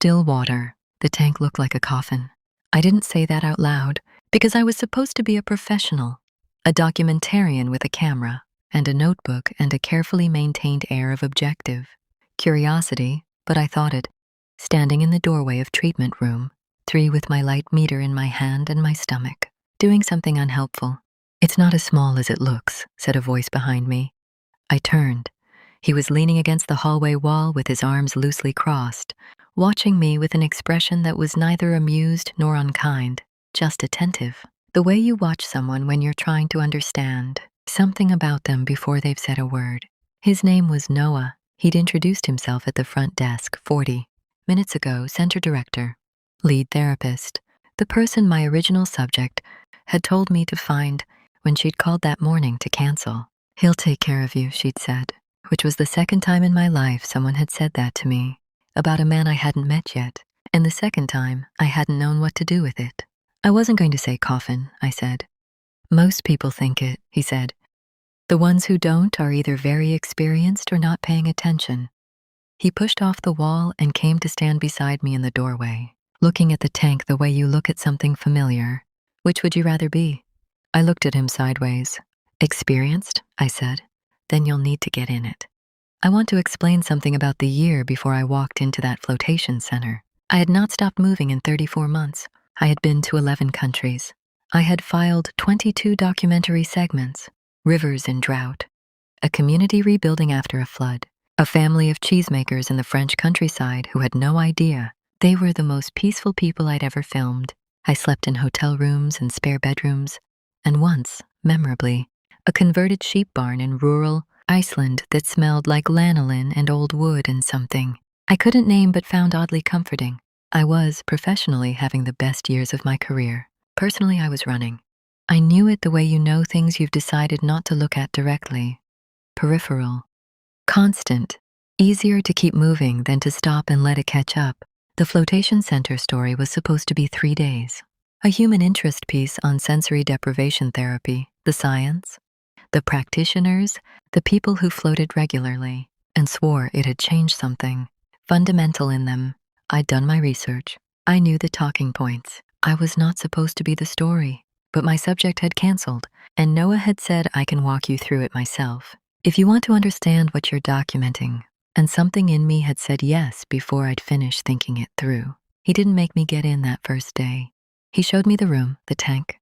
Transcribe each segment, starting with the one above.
Still water. The tank looked like a coffin. I didn't say that out loud because I was supposed to be a professional, a documentarian with a camera and a notebook and a carefully maintained air of objective curiosity, but I thought it, standing in the doorway of treatment room 3 with my light meter in my hand and my stomach, doing something unhelpful. "It's not as small as it looks," said a voice behind me. I turned. He was leaning against the hallway wall with his arms loosely crossed, watching me with an expression that was neither amused nor unkind, just attentive. The way you watch someone when you're trying to understand something about them before they've said a word. His name was Noah. He'd introduced himself at the front desk 40 minutes ago, center director, lead therapist, the person my original subject had told me to find when she'd called that morning to cancel. "He'll take care of you," she'd said, which was the second time in my life someone had said that to me, about a man I hadn't met yet, and the second time I hadn't known what to do with it. "I wasn't going to say coffin," I said. "Most people think it," he said. "The ones who don't are either very experienced or not paying attention." He pushed off the wall and came to stand beside me in the doorway, looking at the tank the way you look at something familiar. "Which would you rather be?" I looked at him sideways. "Experienced," I said. "Then you'll need to get in it." I want to explain something about the year before I walked into that flotation center. I had not stopped moving in 34 months. I had been to 11 countries. I had filed 22 documentary segments, rivers in drought, a community rebuilding after a flood, a family of cheesemakers in the French countryside who had no idea they were the most peaceful people I'd ever filmed. I slept in hotel rooms and spare bedrooms, and once, memorably, a converted sheep barn in rural Iceland that smelled like lanolin and old wood and something I couldn't name but found oddly comforting. I was, professionally, having the best years of my career. Personally, I was running. I knew it the way you know things you've decided not to look at directly. Peripheral. Constant. Easier to keep moving than to stop and let it catch up. The Floatation Center story was supposed to be 3 days. A human interest piece on sensory deprivation therapy, the science, the practitioners, the people who floated regularly and swore it had changed something fundamental in them. I'd done my research. I knew the talking points. I was not supposed to be the story, but my subject had canceled, and Noah had said I can walk you through it myself, if you want to understand what you're documenting. And something in me had said yes before I'd finished thinking it through. He didn't make me get in that first day. He showed me the room, the tank,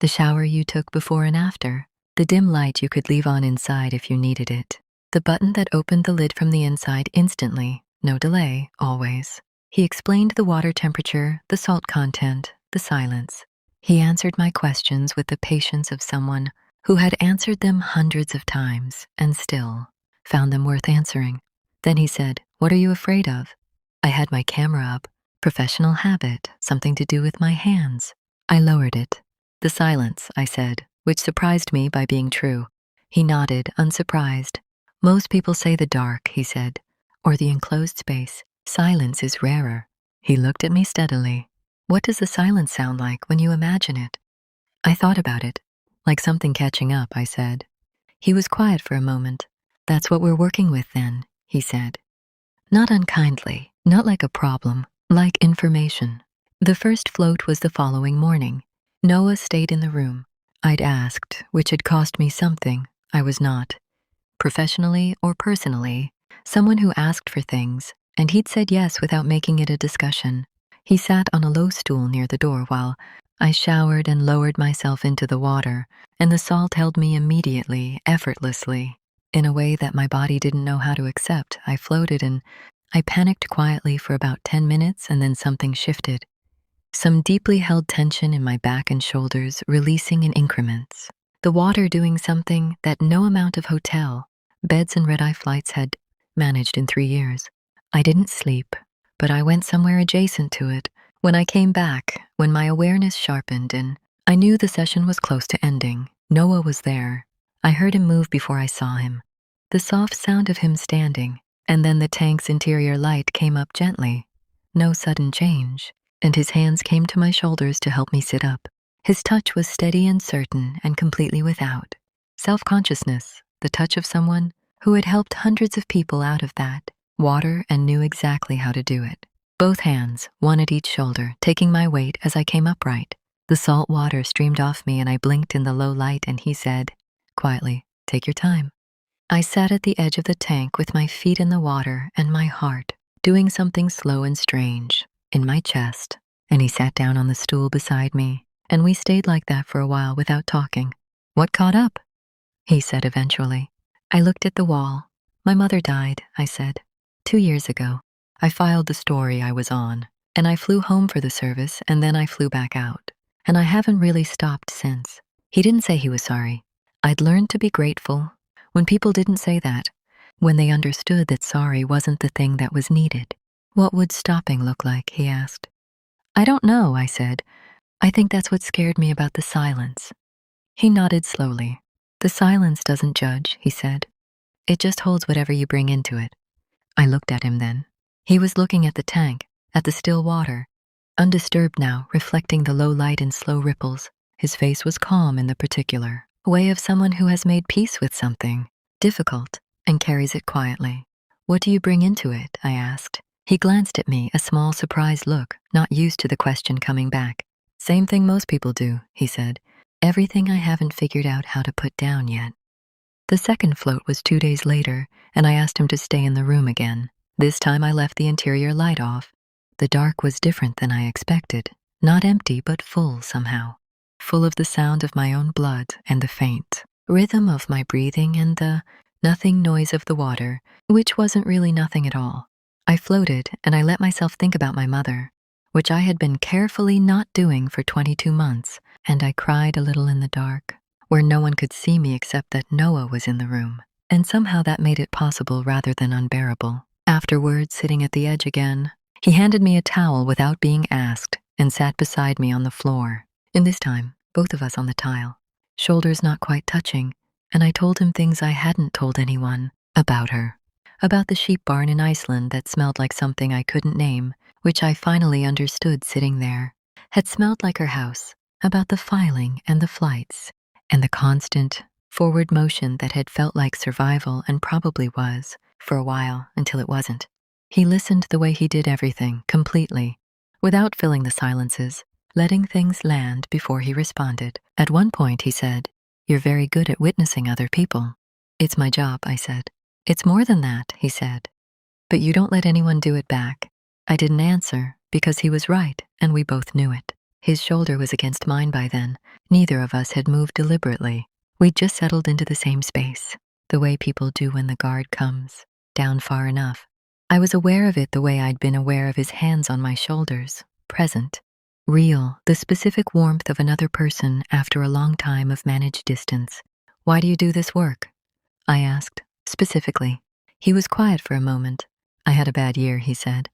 the shower you took before and after, the dim light you could leave on inside if you needed it, the button that opened the lid from the inside instantly, no delay, always. He explained the water temperature, the salt content, the silence. He answered my questions with the patience of someone who had answered them hundreds of times and still found them worth answering. Then he said, "What are you afraid of?" I had my camera up. Professional habit, something to do with my hands. I lowered it. "The silence," I said, which surprised me by being true. He nodded, unsurprised. "Most people say the dark," he said, "or the enclosed space. Silence is rarer." He looked at me steadily. "What does the silence sound like when you imagine it?" I thought about it. "Like something catching up," I said. He was quiet for a moment. "That's what we're working with then," he said. Not unkindly, not like a problem, like information. The first float was the following morning. Noah stayed in the room. I'd asked, which had cost me something. I was not, professionally or personally, someone who asked for things, and he'd said yes without making it a discussion. He sat on a low stool near the door while I showered and lowered myself into the water, and the salt held me immediately, effortlessly. In a way that my body didn't know how to accept, I floated and I panicked quietly for about 10 minutes, and then something shifted. Some deeply held tension in my back and shoulders releasing in increments. The water doing something that no amount of hotel, beds and red-eye flights had managed in 3 years. I didn't sleep, but I went somewhere adjacent to it. When I came back, when my awareness sharpened and I knew the session was close to ending, Noah was there. I heard him move before I saw him. The soft sound of him standing, and then the tank's interior light came up gently. No sudden change, and his hands came to my shoulders to help me sit up. His touch was steady and certain and completely without self-consciousness, the touch of someone who had helped hundreds of people out of that water and knew exactly how to do it. both hands, one at each shoulder, taking my weight as I came upright. The salt water streamed off me and I blinked in the low light and he said, quietly, "Take your time." I sat at the edge of the tank with my feet in the water and my heart doing something slow and strange in my chest, and he sat down on the stool beside me, and we stayed like that for a while without talking. "What caught up?" he said eventually. I looked at the wall. "My mother died," I said. 2 years ago. I filed the story I was on, and I flew home for the service, and then I flew back out. And I haven't really stopped since." He didn't say he was sorry. I'd learned to be grateful when people didn't say that, when they understood that sorry wasn't the thing that was needed. "What would stopping look like?" he asked. "I don't know," I said. "I think that's what scared me about the silence." He nodded slowly. "The silence doesn't judge," he said. "It just holds whatever you bring into it." I looked at him then. He was looking at the tank, at the still water, undisturbed now, reflecting the low light in slow ripples. His face was calm in the particular way of someone who has made peace with something difficult and carries it quietly. "What do you bring into it?" I asked. He glanced at me, a small surprised look, not used to the question coming back. "Same thing most people do," he said. "Everything I haven't figured out how to put down yet." The second float was 2 days later, and I asked him to stay in the room again. This time I left the interior light off. The dark was different than I expected, not empty but full somehow, full of the sound of my own blood and the faint rhythm of my breathing and the nothing noise of the water, which wasn't really nothing at all. I floated and I let myself think about my mother, which I had been carefully not doing for 22 months, and I cried a little in the dark, where no one could see me except that Noah was in the room, and somehow that made it possible rather than unbearable. Afterwards, sitting at the edge again, he handed me a towel without being asked and sat beside me on the floor. And this time, both of us on the tile, shoulders not quite touching, and I told him things I hadn't told anyone about her. About the sheep barn in Iceland that smelled like something I couldn't name, which I finally understood sitting there, had smelled like her house. About the filing and the flights, and the constant forward motion that had felt like survival and probably was, for a while, until it wasn't. He listened the way he did everything, completely, without filling the silences, letting things land before he responded. At one point he said, "You're very good at witnessing other people." "It's my job," I said. "It's more than that," he said. "But you don't let anyone do it back." I didn't answer, because he was right, and we both knew it. His shoulder was against mine by then. Neither of us had moved deliberately. We'd just settled into the same space, the way people do when the guard comes, down far enough. I was aware of it the way I'd been aware of his hands on my shoulders, present, real, the specific warmth of another person after a long time of managed distance. "Why do you do this work?" I asked, specifically. He was quiet for a moment. "I had a bad year," he said.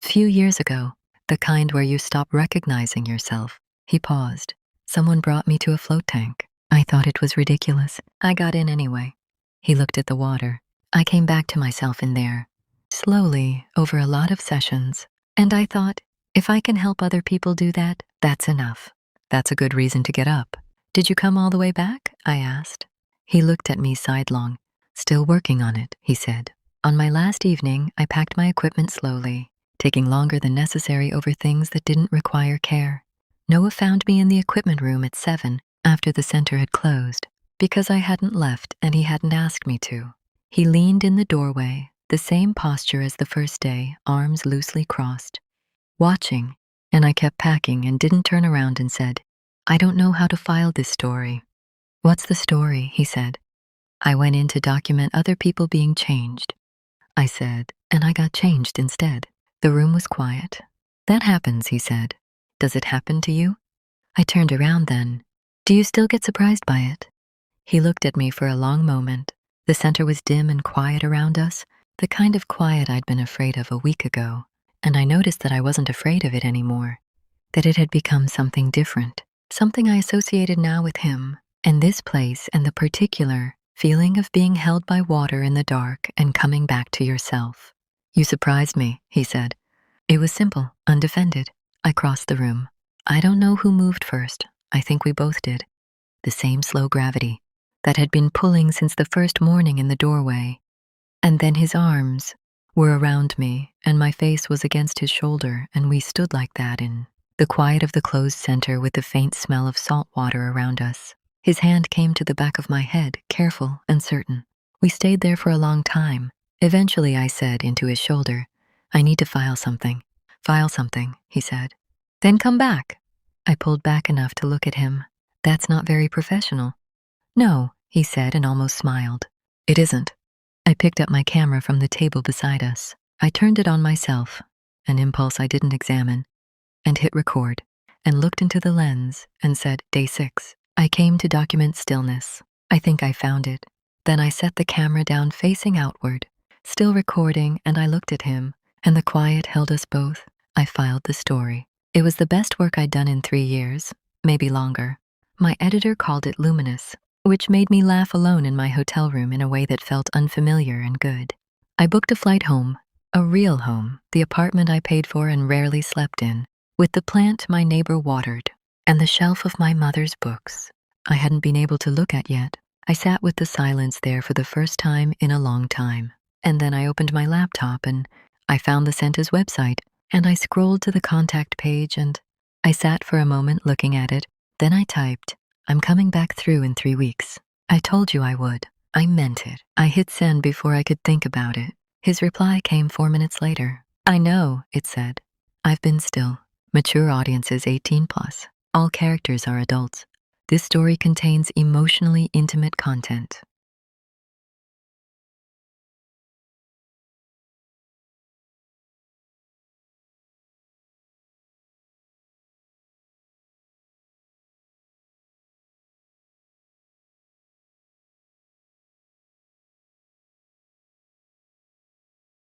"Few years ago, the kind where you stop recognizing yourself." He paused. "Someone brought me to a float tank. I thought it was ridiculous. I got in anyway." He looked at the water. "I came back to myself in there, slowly, over a lot of sessions. And I thought, if I can help other people do that, that's enough. That's a good reason to get up." "Did you come all the way back?" I asked. He looked at me sidelong. "Still working on it," he said. "On my last evening, I packed my equipment slowly, taking longer than necessary over things that didn't require care. Noah found me in the equipment room at 7 after the center had closed, because I hadn't left and he hadn't asked me to. He leaned in the doorway, the same posture as the first day, arms loosely crossed, watching, and I kept packing and didn't turn around and said, "I don't know how to file this story." "What's the story?" he said. "I went in to document other people being changed," I said, "and I got changed instead." The room was quiet. "That happens," he said. "Does it happen to you?" I turned around then. "Do you still get surprised by it?" He looked at me for a long moment. The center was dim and quiet around us, the kind of quiet I'd been afraid of a week ago, and I noticed that I wasn't afraid of it anymore, that it had become something different, something I associated now with him, and this place and the particular feeling of being held by water in the dark and coming back to yourself. "You surprised me," he said. It was simple, undefended. I crossed the room. I don't know who moved first. I think we both did. The same slow gravity that had been pulling since the first morning in the doorway. And then his arms, were around me, and my face was against his shoulder, and we stood like that in the quiet of the closed center with the faint smell of salt water around us. His hand came to the back of my head, careful and certain. We stayed there for a long time. Eventually, I said into his shoulder, "I need to file something." "File something," he said. "Then come back." I pulled back enough to look at him. "That's not very professional." "No," he said and almost smiled. "It isn't." I picked up my camera from the table beside us. I turned it on myself, an impulse I didn't examine, and hit record, and looked into the lens and said, "Day 6. I came to document stillness. I think I found it." Then I set the camera down facing outward, still recording, and I looked at him, and the quiet held us both. I filed the story. It was the best work I'd done in 3 years, maybe longer. My editor called it luminous, which made me laugh alone in my hotel room in a way that felt unfamiliar and good. I booked a flight home, a real home, the apartment I paid for and rarely slept in, with the plant my neighbor watered, and the shelf of my mother's books I hadn't been able to look at yet. I sat with the silence there for the first time in a long time. And then I opened my laptop and I found the Center's website, and I scrolled to the contact page and I sat for a moment looking at it. Then I typed, "I'm coming back through in 3 weeks. I told you I would." I meant it. I hit send before I could think about it. His reply came 4 minutes later. "I know," it said. "I've been still. Mature audiences 18 plus. All characters are adults. This story contains emotionally intimate content.